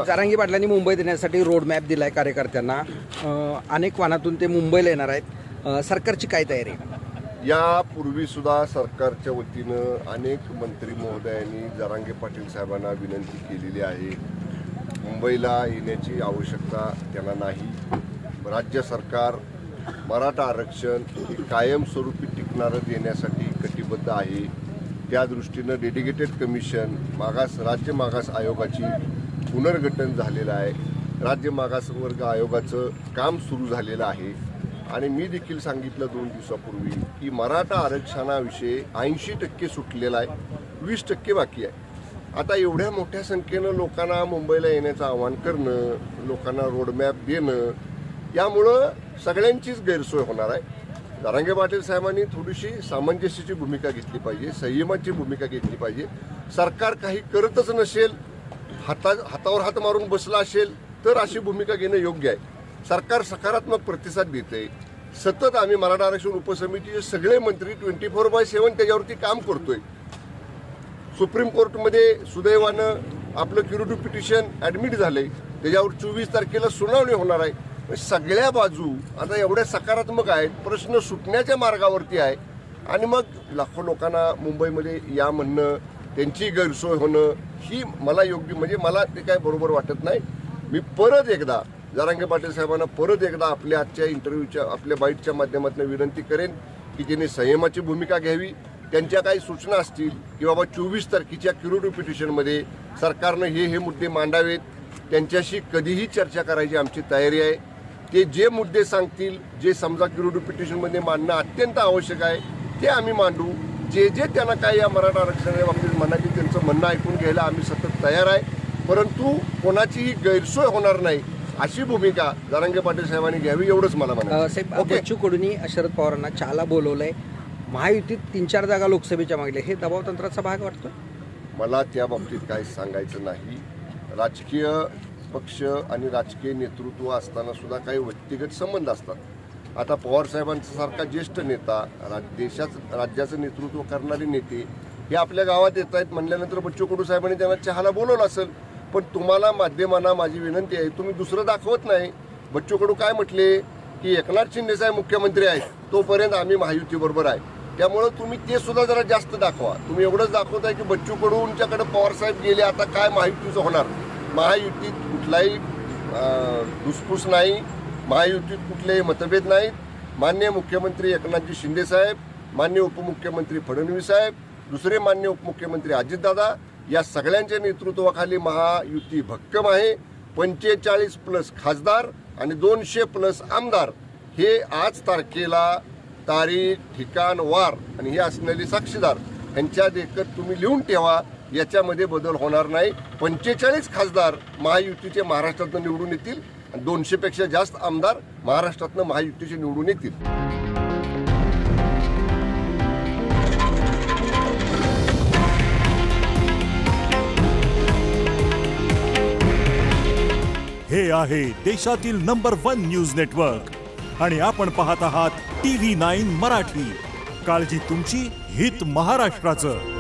जरांगे पाटलांनी मुंबईत येण्यासाठी रोड मॅप दिलाय कार्यकर्त्यांना। अनेक वाहनातून ते मुंबईला येणार आहेत। सरकारची काय तयारी आहे? यापूर्वी सुद्धा सरकारच्या वतीनं अनेक मंत्री महोदयांनी जरांगे पाटील साहेबांना विनंती केलेली आहे। मुंबईला येण्याची आवश्यकता त्यांना नाही। राज्य सरकार मराठा आरक्षण हे कायमस्वरूपी टिकणारं देण्यासाठी कटिबद्ध आहे। त्या दृष्टीनं डेडिकेटेड कमिशन राज्य मागास आयोगाची पुनर्गठन झालेलं आहे। राज्य मागास वर्ग आयोगाचं काम सुरू झालेलं आहे आणि मी देखील सांगितलं 2 दिवसापूर्वी की मराठा आरक्षणाविषयी 80% सुटलेला आहे, 20% बाकी आहे। आता एवढ्या मोठ्या संख्येनं लोकांना मुंबईला येण्याचं आवाहन करणं, लोकांना रोडमॅप देणं, यामुळं सगळ्यांचीच गैरसोय होणार आहे। जरांगे पाटील साहेबांनी थोडीशी सामंजस्याची भूमिका घेतली पाहिजे, संयमाची भूमिका घेतली पाहिजे। सरकार काही करतच नसेल, हातावर हात मारून बसला असेल तर अशी भूमिका घेणं योग्य आहे। सरकार सकारात्मक प्रतिसाद देते। सतत आम्ही मराठा आरक्षण उपसमितीचे सगळे मंत्री 24/7 त्याच्यावरती काम करतोय। सुप्रीम कोर्टमध्ये सुदैवानं आपलं क्युरेटिव्ह पिटिशन ॲडमिट झालंय, त्याच्यावर 24 तारखेला सुनावणी होणार आहे। सगळ्या बाजू आता एवढ्या सकारात्मक आहेत, प्रश्न सुटण्याच्या मार्गावरती आहे आणि मग लाखो लोकांना मुंबईमध्ये या म्हणणं, त्यांची गैरसोय होणं ही मला योग्य, म्हणजे मला ते काय बरोबर वाटत नाही। मी परत एकदा जरांगे पाटील साहेबांना परत एकदा आपल्या आजच्या इंटरव्ह्यूच्या आपल्या बाईटच्या माध्यमातून विनंती करेन की त्यांनी संयमाची भूमिका घ्यावी। त्यांच्या काही सूचना असतील की बाबा 24 तारखेच्या क्युरेटिव्ह पिटिशनमध्ये सरकारनं हे मुद्दे मांडावेत, त्यांच्याशी कधीही चर्चा करायची आमची तयारी आहे। ते जे मुद्दे सांगतील, जे समजा क्युरेटिव्ह पिटिशनमध्ये मांडणं अत्यंत आवश्यक आहे ते आम्ही मांडू। जे त्यांना काय या मराठा आरक्षणाच्या बाबतीत म्हणायची त्यांचं म्हणणं ऐकून घ्यायला आम्ही सतत तयार आहे, परंतु कोणाचीही गैरसोय होणार नाही अशी भूमिका जरांगे पाटील साहेबांनी घ्यावी, एवढंच मला म्हणायचं। बच्चू कडूंनी शरद पवारांना चहाला बोलवलंय, महायुतीत 3-4 जागा लोकसभेच्या मागल्या, हे दबाव तंत्राचा भाग वाटतो? मला त्या बाबतीत काही सांगायचं नाही। राजकीय पक्ष आणि राजकीय नेतृत्व असताना सुद्धा काही व्यक्तिगत संबंध असतात। आता पवार साहेबांचा सारखा ज्येष्ठ नेता, राज्याचं नेतृत्व करणारे नेते हे आपल्या गावात येत आहेत म्हणल्यानंतर बच्चू कडू साहेबांनी त्यांना चहाला बोलवलं असेल, पण तुम्हाला माध्यमांना माझी विनंती आहे, तुम्ही दुसरं दाखवत नाही। बच्चू कडू काय म्हटले की एकनाथ शिंदे साहेब मुख्यमंत्री आहेत तोपर्यंत आम्ही महायुतीबरोबर आहे, त्यामुळे तुम्ही ते सुद्धा जरा जास्त दाखवा। तुम्ही एवढंच दाखवताय की बच्चू कडूंच्याकडे पवार साहेब गेले, आता काय महायुतीचं होणार? महायुतीत कुठलाही धुसफूस नाही, महायुतीत कुठलेही मतभेद नाहीत। माननीय मुख्यमंत्री एकनाथजी शिंदे साहेब, माननीय उपमुख्यमंत्री फडणवीस साहेब, दुसरे माननीय उपमुख्यमंत्री अजितदादा, या सगळ्यांच्या नेतृत्वाखाली महायुती भक्कम आहे। 45+ खासदार आणि 200+ आमदार हे आज तारखेला तारीख, ठिकाण, वार आणि हे असलेले साक्षीदार यांच्या देखत तुम्ही लिहून ठेवा, याच्यामध्ये बदल होणार नाही। 45 खासदार महायुतीचे महाराष्ट्रातून निवडून येतील आणि 200पेक्षा जास्त आमदार महाराष्ट्रातून महायुतीचे निवडून येतील। हे आहे देशातील नंबर 1 न्यूज नेटवर्क आणि आपण पाहत आहात TV9 मराठी। काळजी तुमची, हित महाराष्ट्राचं।